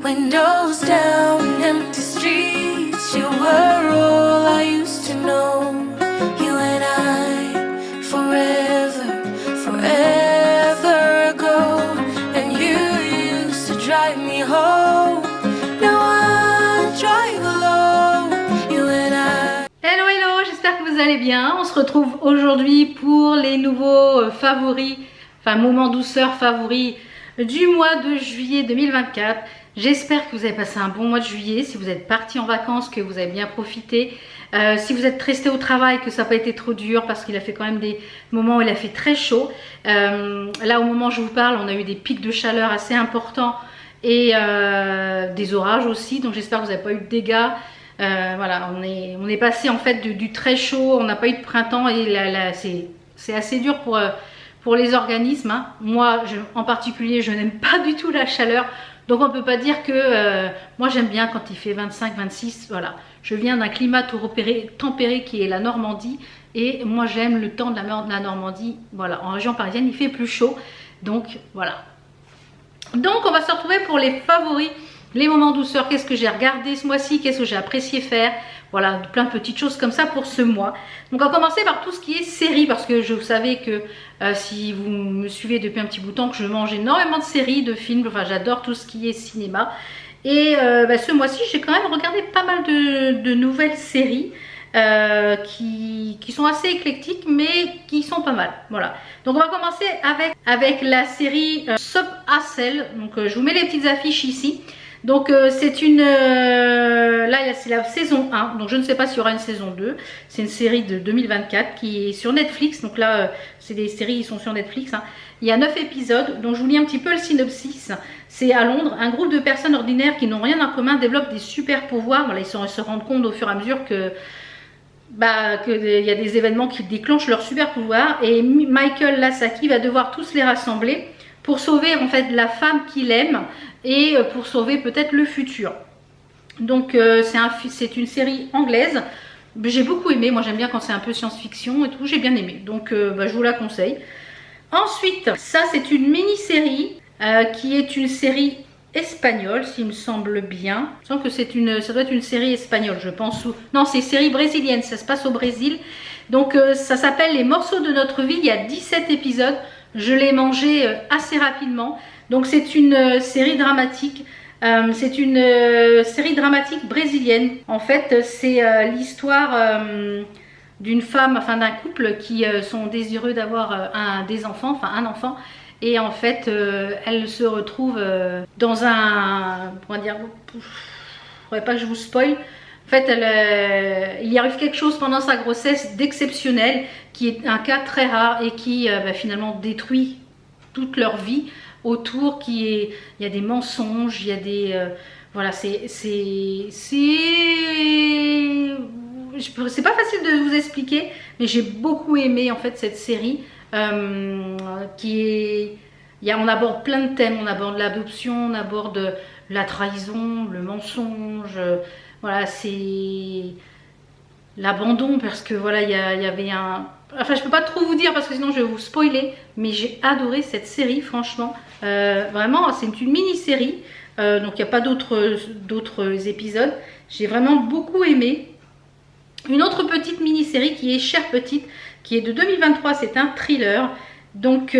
Windows down, empty streets. You were all I used to know. You and I, forever, forever ago. And you used to drive me home. Now I drive alone. You and I. Hello, hello, j'espère que vous allez bien. On se retrouve aujourd'hui pour les nouveaux favoris, enfin moments douceur favoris du mois de juillet 2024. J'espère que vous avez passé un bon mois de juillet, si vous êtes parti en vacances, que vous avez bien profité. Si vous êtes resté au travail, que ça n'a pas été trop dur parce qu'il a fait quand même des moments où il a fait très chaud. Là au moment où je vous parle, on a eu des pics de chaleur assez importants et des orages aussi. Donc j'espère que vous n'avez pas eu de dégâts. Voilà, on est passé en fait du très chaud, on n'a pas eu de printemps et c'est assez dur pour les organismes. Hein. Moi en particulier, je n'aime pas du tout la chaleur. Donc on ne peut pas dire que moi j'aime bien quand il fait 25, 26, voilà. Je viens d'un climat tempéré qui est la Normandie et moi j'aime le temps de la Normandie. Voilà, en région parisienne il fait plus chaud, donc voilà. Donc on va se retrouver pour les favoris, les moments douceur. Qu'est-ce que j'ai regardé ce mois-ci, qu'est-ce que j'ai apprécié faire. Voilà, plein de petites choses comme ça pour ce mois. Donc on va commencer par tout ce qui est série, parce que je savais que si vous me suivez depuis un petit bout de temps, que je mange énormément de séries, de films, enfin j'adore tout ce qui est cinéma. Et ce mois-ci, j'ai quand même regardé pas mal de nouvelles séries qui sont assez éclectiques, mais qui sont pas mal. Voilà. Donc on va commencer avec la série Sub Hassel. Donc je vous mets les petites affiches ici. Donc c'est une là c'est la saison 1, donc je ne sais pas s'il y aura une saison 2. C'est une série de 2024 qui est sur Netflix. Donc là c'est des séries, ils sont sur Netflix, hein. Il y a 9 épisodes, donc je vous lis un petit peu le synopsis. C'est à Londres, un groupe de personnes ordinaires qui n'ont rien en commun développent des super pouvoirs. Voilà, ils se rendent compte au fur et à mesure que il y a des événements qui déclenchent leurs super pouvoirs, et Michael Lasaki va devoir tous les rassembler pour sauver en fait la femme qu'il aime et pour sauver peut-être le futur. Donc c'est une série anglaise. J'ai beaucoup aimé, moi j'aime bien quand c'est un peu science-fiction et tout, j'ai bien aimé. Donc je vous la conseille. Ensuite, ça c'est une mini-série qui est une série espagnole, s'il me semble bien. Je sens que ça doit être une série espagnole, je pense. Non, c'est une série brésilienne, ça se passe au Brésil. Donc ça s'appelle Les morceaux de notre vie, il y a 17 épisodes. Je l'ai mangé assez rapidement. Donc c'est une série dramatique. C'est une série dramatique brésilienne. En fait, c'est l'histoire d'une femme, enfin d'un couple qui sont désireux d'avoir des enfants, enfin un enfant. Et en fait, elle se retrouve dans un... Comment dire, il ne faudrait pas que je vous spoil. En fait, il y arrive quelque chose pendant sa grossesse d'exceptionnel, qui est un cas très rare et qui finalement détruit toute leur vie autour. Il y a des mensonges, il y a des... voilà, c'est pas facile de vous expliquer, mais j'ai beaucoup aimé en fait cette série. On aborde plein de thèmes, on aborde l'adoption, on aborde la trahison, le mensonge, voilà, c'est l'abandon, parce que voilà, il y avait un... Enfin, je peux pas trop vous dire parce que sinon je vais vous spoiler, mais j'ai adoré cette série, franchement. Vraiment, c'est une mini-série, donc il n'y a pas d'autres épisodes. J'ai vraiment beaucoup aimé. Une autre petite mini-série qui est Chère Petite, qui est de 2023, c'est un thriller, donc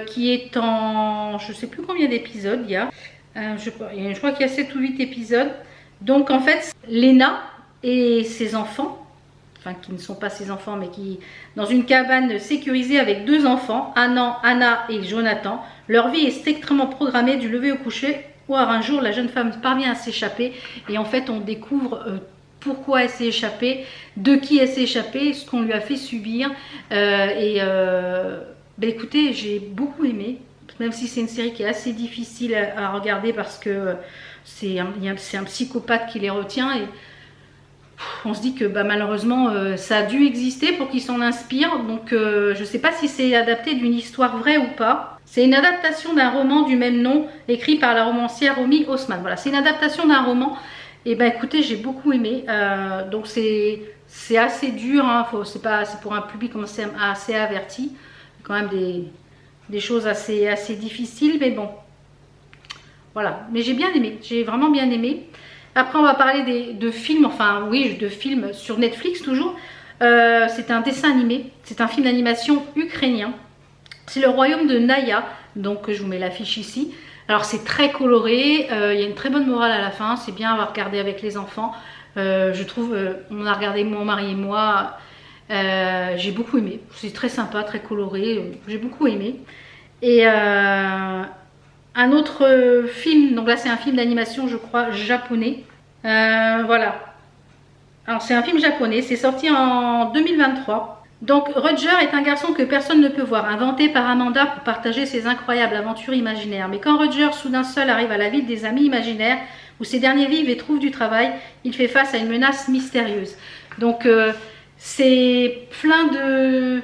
qui est en... je sais plus combien d'épisodes il y a, je crois qu'il y a 7 ou 8 épisodes. Donc en fait, Lena et ses enfants, enfin qui ne sont pas ses enfants, mais qui dans une cabane sécurisée avec 2 enfants, Anna et Jonathan, leur vie est strictement programmée du lever au coucher, ou un jour la jeune femme parvient à s'échapper, et en fait on découvre pourquoi elle s'est échappée, de qui elle s'est échappée, ce qu'on lui a fait subir. Écoutez, j'ai beaucoup aimé, même si c'est une série qui est assez difficile à regarder parce que c'est un psychopathe qui les retient. Et on se dit que malheureusement ça a dû exister pour qu'il s'en inspire. Donc je ne sais pas si c'est adapté d'une histoire vraie ou pas. C'est une adaptation d'un roman du même nom écrit par la romancière Romy Haussmann. Voilà, c'est une adaptation d'un roman. Et écoutez, j'ai beaucoup aimé. Donc c'est assez dur, hein. C'est pour un public assez averti. Quand même des choses assez difficiles, mais bon. voilà, mais j'ai bien aimé, j'ai vraiment bien aimé. Après on va parler de films, enfin oui, de films sur Netflix toujours. C'est un dessin animé, c'est un film d'animation ukrainien. C'est le royaume de Naya, donc je vous mets l'affiche ici. Alors c'est très coloré, il y a une très bonne morale à la fin, c'est bien à regarder avec les enfants. Je trouve, on a regardé mon mari et moi, j'ai beaucoup aimé. C'est très sympa, très coloré, j'ai beaucoup aimé. Et un autre film, donc là c'est un film d'animation je crois japonais. Voilà. Alors c'est un film japonais, c'est sorti en 2023. Donc Roger est un garçon que personne ne peut voir, inventé par Amanda pour partager ses incroyables aventures imaginaires. Mais quand Roger, soudain seul, arrive à la ville des amis imaginaires, où ces derniers vivent et trouvent du travail, il fait face à une menace mystérieuse. Donc c'est plein de...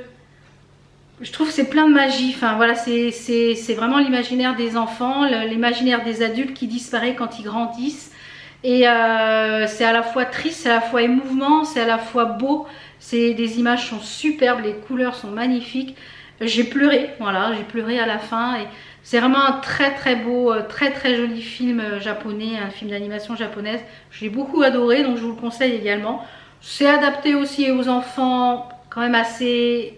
Je trouve que c'est plein de magie, enfin voilà, c'est vraiment l'imaginaire des enfants, l'imaginaire des adultes qui disparaît quand ils grandissent. Et c'est à la fois triste, c'est à la fois émouvant, c'est à la fois beau. Des images sont superbes, les couleurs sont magnifiques. J'ai pleuré, voilà, j'ai pleuré à la fin. Et c'est vraiment un très très beau, très très joli film japonais, un film d'animation japonaise. J'ai beaucoup adoré, donc je vous le conseille également. C'est adapté aussi aux enfants quand même assez,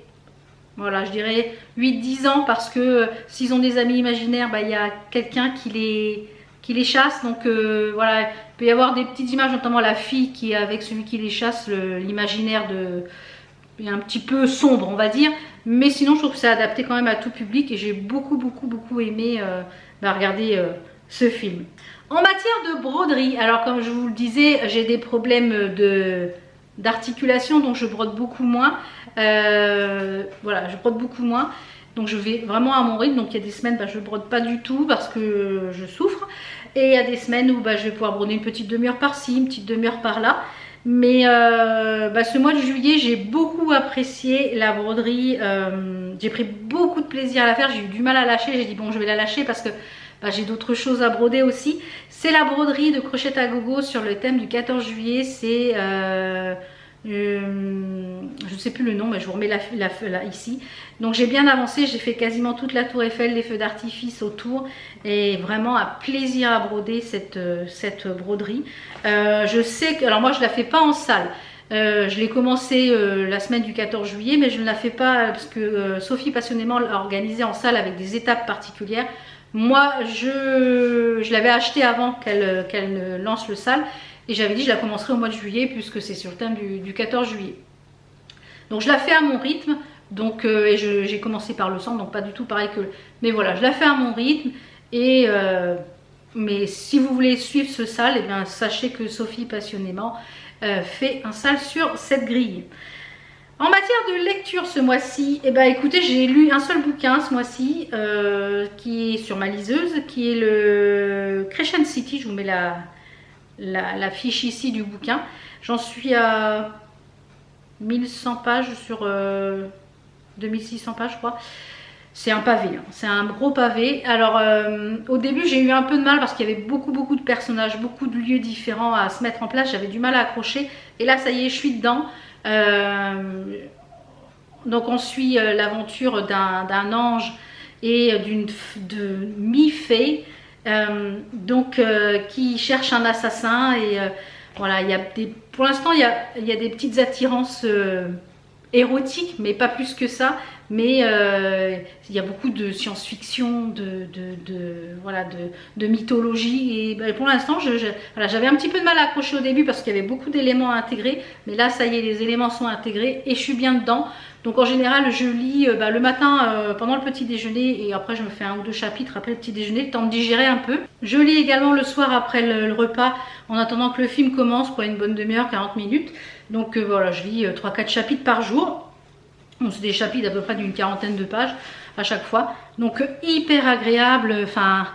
voilà, je dirais 8-10 ans, parce que s'ils ont des amis imaginaires, bah, y a quelqu'un qui les chasse. Donc voilà, il peut y avoir des petites images, notamment la fille qui est avec celui qui les chasse, l'imaginaire est un petit peu sombre on va dire, mais sinon je trouve que c'est adapté quand même à tout public et j'ai beaucoup aimé regarder ce film. En matière de broderie, alors comme je vous le disais, j'ai des problèmes d'articulation, donc je brode beaucoup moins. Voilà, je brode beaucoup moins. Donc je vais vraiment à mon rythme. Donc il y a des semaines je ne brode pas du tout parce que je souffre. Et il y a des semaines où je vais pouvoir broder une petite demi-heure par-ci, une petite demi-heure par-là. Mais ce mois de juillet, j'ai beaucoup apprécié la broderie. J'ai pris beaucoup de plaisir à la faire. J'ai eu du mal à lâcher. J'ai dit bon, je vais la lâcher parce que j'ai d'autres choses à broder aussi. C'est la broderie de Crochet à Gogo sur le thème du 14 juillet. C'est... je ne sais plus le nom, mais je vous remets là ici. Donc j'ai bien avancé, j'ai fait quasiment toute la tour Eiffel, les feux d'artifice autour, et vraiment un plaisir à broder cette broderie. Je sais que, alors moi je la fais pas en salle, je l'ai commencé la semaine du 14 juillet, mais je ne la fais pas parce que Sophie passionnément l'a organisée en salle avec des étapes particulières. Moi je l'avais acheté avant qu'elle ne lance le salle. Et j'avais dit je la commencerai au mois de juillet puisque c'est sur le thème du 14 juillet. Donc je la fais à mon rythme. Donc, et j'ai commencé par le centre, donc pas du tout pareil que... Mais voilà, je la fais à mon rythme. Et, mais si vous voulez suivre ce sale, eh bien, sachez que Sophie passionnément fait un sale sur cette grille. En matière de lecture ce mois-ci, eh ben, écoutez, j'ai lu un seul bouquin ce mois-ci qui est sur ma liseuse, qui est le Crescent City. Je vous mets la fiche ici du bouquin. J'en suis à 1100 pages sur 2600 pages je crois. C'est un pavé, hein. C'est un gros pavé. Alors au début j'ai eu un peu de mal parce qu'il y avait beaucoup de personnages, beaucoup de lieux différents à se mettre en place. J'avais du mal à accrocher et là ça y est, je suis dedans. Donc on suit l'aventure d'un ange et de mi-fée. Qui cherche un assassin et voilà, pour l'instant il y a des petites attirances érotiques, mais pas plus que ça. Mais il y a beaucoup de science-fiction, de mythologie. Et pour l'instant, voilà, j'avais un petit peu de mal à accrocher au début parce qu'il y avait beaucoup d'éléments à intégrer. Mais là, ça y est, les éléments sont intégrés et je suis bien dedans. Donc en général, je lis le matin pendant le petit déjeuner et après je me fais 1 ou 2 chapitres après le petit déjeuner, le temps de digérer un peu. Je lis également le soir après le repas en attendant que le film commence pour une bonne demi-heure, 40 minutes. Donc voilà, je lis 3-4 chapitres par jour. Bon, c'est des chapitres à peu près d'une 40aine de pages à chaque fois. Donc hyper agréable, enfin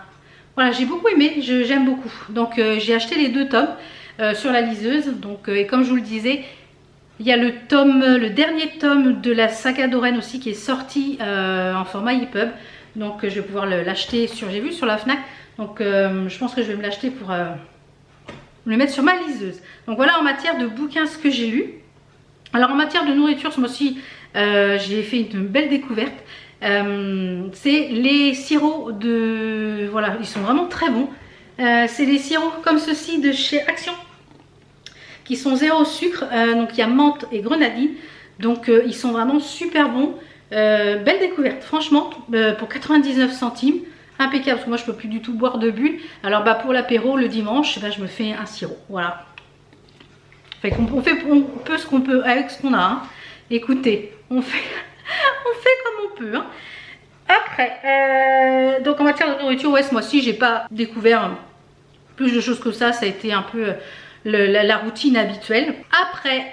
voilà, j'ai beaucoup aimé, j'aime beaucoup. Donc j'ai acheté les 2 tomes sur la liseuse. Donc, et comme je vous le disais, il y a le dernier tome de la saga Doreen aussi qui est sorti en format EPUB. Donc je vais pouvoir l'acheter j'ai vu sur la Fnac. Donc je pense que je vais me l'acheter pour le mettre sur ma liseuse. Donc voilà en matière de bouquins ce que j'ai lu. Alors en matière de nourriture, ce mois-ci, j'ai fait une belle découverte. C'est les sirops voilà, ils sont vraiment très bons. C'est des sirops comme ceci de chez Action qui sont zéro sucre. Donc il y a menthe et grenadine. Donc ils sont vraiment super bons. Belle découverte, franchement, pour 99 centimes. Impeccable, parce que moi je peux plus du tout boire de bulles. Alors bah pour l'apéro le dimanche, bah, je me fais un sirop. Voilà. Fait qu'on peut ce qu'on peut avec ce qu'on a. Hein. Écoutez, on fait comme on peut. Hein. Après, donc en matière de nourriture, ouais, ce mois-ci, j'ai pas découvert plus de choses que ça. Ça a été un peu la routine habituelle. Après,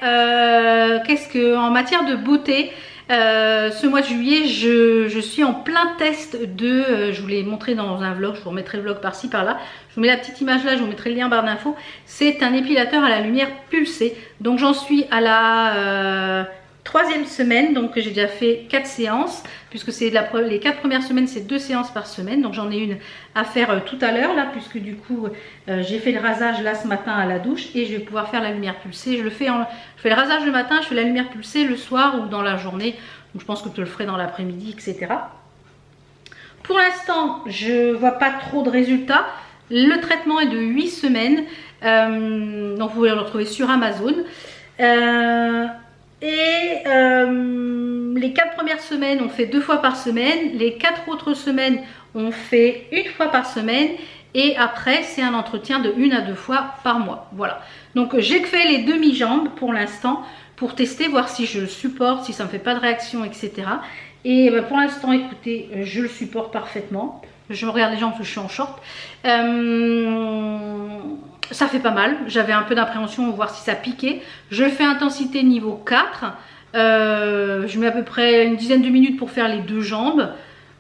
qu'est-ce que en matière de beauté, ce mois de juillet, je suis en plein test de, je vous l'ai montré dans un vlog, je vous remettrai le vlog par-ci par-là, je vous mets la petite image là, je vous mettrai le lien en barre d'infos. C'est un épilateur à la lumière pulsée, donc j'en suis à la 3e semaine, donc j'ai déjà fait 4 séances, puisque c'est les 4 premières semaines, c'est 2 séances par semaine, donc j'en ai une à faire tout à l'heure là, puisque du coup j'ai fait le rasage là ce matin à la douche et je vais pouvoir faire la lumière pulsée. Je fais le rasage le matin, je fais la lumière pulsée le soir ou dans la journée, donc je pense que je le ferai dans l'après-midi, etc. Pour l'instant, je vois pas trop de résultats. Le traitement est de 8 semaines, donc vous pouvez le retrouver sur Amazon. Les 4 premières semaines, on fait 2 fois par semaine. Les 4 autres semaines, on fait 1 fois par semaine. Et après, c'est un entretien de 1 à 2 fois par mois. Voilà. Donc, j'ai fait les demi-jambes pour l'instant pour tester, voir si je le supporte, si ça ne me fait pas de réaction, etc. Et ben, pour l'instant, écoutez, je le supporte parfaitement. Je me regarde les jambes parce que je suis en short. Ça fait pas mal. J'avais un peu d'appréhension, voir si ça piquait. Je fais intensité niveau 4. Je mets à peu près une dizaine de minutes pour faire les 2 jambes.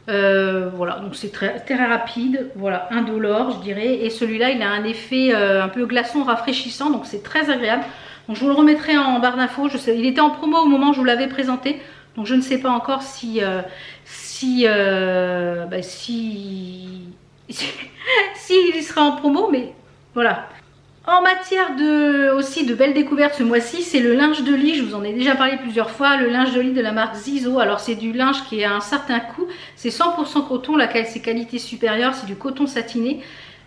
Voilà, donc c'est très rapide. Voilà, indolore, je dirais. Et celui-là, il a un effet un peu glaçon, rafraîchissant. Donc c'est très agréable. Donc je vous le remettrai en barre d'infos. Il était en promo au moment où je vous l'avais présenté. Donc je ne sais pas encore s'il sera en promo, mais voilà. En matière aussi de belles découvertes ce mois-ci, c'est le linge de lit. Je vous en ai déjà parlé plusieurs fois. Le linge de lit de la marque Zizo. Alors c'est du linge qui a un certain coût. C'est 100% coton, c'est qualité supérieure. C'est du coton satiné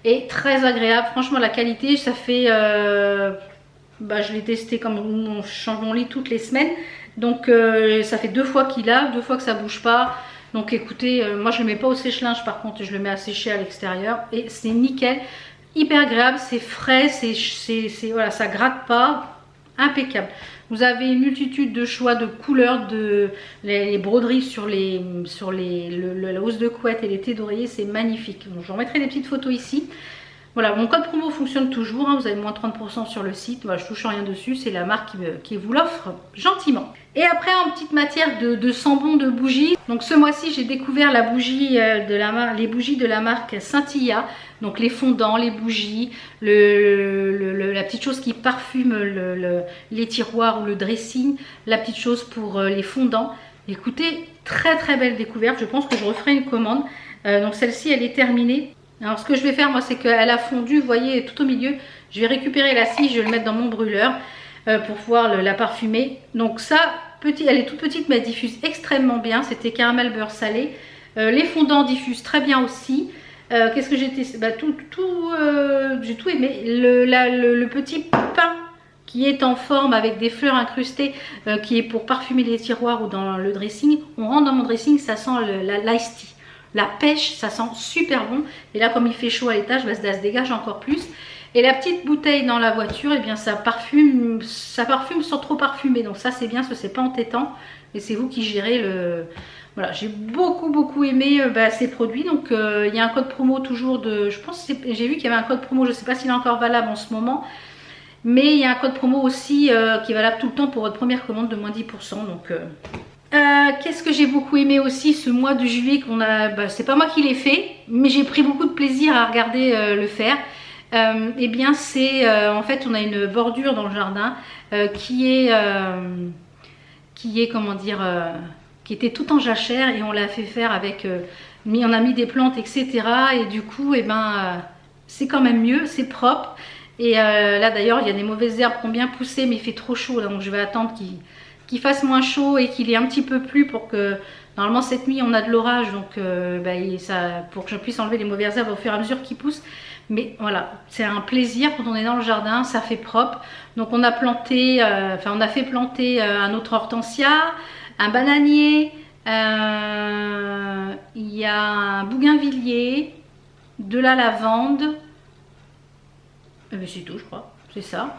et très agréable. Franchement la qualité, ça fait... je l'ai testé comme on change mon lit toutes les semaines. Donc ça fait 2 fois qu'il lave, 2 fois que ça bouge pas. Donc écoutez, moi je le mets pas au sèche-linge, par contre je le mets à sécher à l'extérieur. Et c'est nickel. Hyper agréable, c'est frais, voilà, ça gratte pas, impeccable. Vous avez une multitude de choix de couleurs, les broderies sur la housse de couette et les thés d'oreiller, c'est magnifique. Donc, je vous remettrai des petites photos ici. Voilà, mon code promo fonctionne toujours, hein, vous avez moins 30% sur le site. Voilà, je touche rien dessus, c'est la marque qui vous l'offre gentiment. Et après, en petite matière de sambon de bougies, donc ce mois-ci j'ai découvert les bougies de la marque Scintilla. Donc les fondants, les bougies, la petite chose qui parfume les tiroirs ou le dressing, la petite chose pour les fondants. Écoutez, très très belle découverte, je pense que je referai une commande. Donc celle-ci elle est terminée. Alors ce que je vais faire moi, c'est qu'elle a fondu, vous voyez, tout au milieu. Je vais récupérer la scie, je vais le mettre dans mon brûleur pour pouvoir la parfumer. Donc ça, elle est toute petite mais elle diffuse extrêmement bien. C'était caramel beurre salé. Les fondants diffusent très bien aussi. Qu'est-ce que j'ai testé? J'ai tout aimé. Le petit pain qui est en forme avec des fleurs incrustées, qui est pour parfumer les tiroirs ou dans le dressing. On rentre dans mon dressing, ça sent l'ice tea. La pêche, ça sent super bon. Et là, comme il fait chaud à l'étage, ça se dégage encore plus. Et la petite bouteille dans la voiture, eh bien, ça parfume sans trop parfumer. Donc ça, c'est bien, parce que c'est pas entêtant. Et c'est vous qui gérez le... Voilà, j'ai beaucoup aimé ces produits. Donc il y a un code promo toujours de... Je pense que j'ai vu qu'il y avait un code promo, je ne sais pas s'il est encore valable en ce moment. Mais il y a un code promo aussi qui est valable tout le temps pour votre première commande de moins 10%. Donc... qu'est-ce que j'ai beaucoup aimé aussi ce mois de juillet qu'on a, c'est pas moi qui l'ai fait, mais j'ai pris beaucoup de plaisir à regarder le faire. Eh bien c'est en fait on a une bordure dans le jardin qui est comment dire, qui était tout en jachère et on l'a fait faire avec, on a mis des plantes etc. Et du coup c'est quand même mieux, c'est propre. Et là d'ailleurs il y a des mauvaises herbes qui ont bien poussé mais il fait trop chaud là, donc je vais attendre qu'il fasse moins chaud et qu'il ait un petit peu plu pour que Normalement cette nuit on a de l'orage, donc pour que je puisse enlever les mauvaises herbes au fur et à mesure qu'ils poussent. Mais voilà, c'est un plaisir quand on est dans le jardin, ça fait propre. Donc on a planté, on a fait planter un autre hortensia, un bananier, il y a un bougainvillier, de la lavande, mais c'est tout je crois, c'est ça.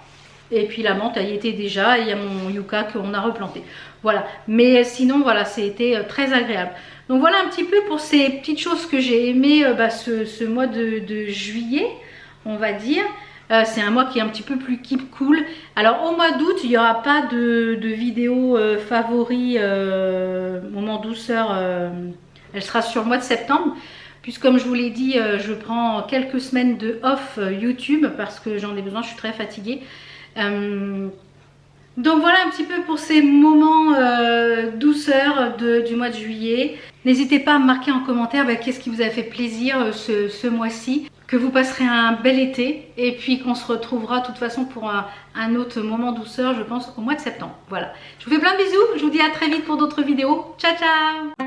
Et puis la menthe elle y était déjà, et il y a mon yucca qu'on a replanté. Voilà, mais sinon voilà, c'était très agréable. Donc voilà un petit peu pour ces petites choses que j'ai aimé ce mois de juillet, on va dire. C'est un mois qui est un petit peu plus keep cool. Alors au mois d'août, il n'y aura pas de vidéo favoris moment douceur. Elle sera sur le mois de septembre. Puisque comme je vous l'ai dit, je prends quelques semaines de off YouTube parce que j'en ai besoin, je suis très fatiguée. Donc voilà un petit peu pour ces moments douceur du mois de juillet. N'hésitez pas à me marquer en commentaire qu'est-ce qui vous a fait plaisir ce mois-ci. Que vous passerez un bel été et puis qu'on se retrouvera de toute façon pour un autre moment douceur, je pense, au mois de septembre. Voilà. Je vous fais plein de bisous. Je vous dis à très vite pour d'autres vidéos. Ciao, ciao!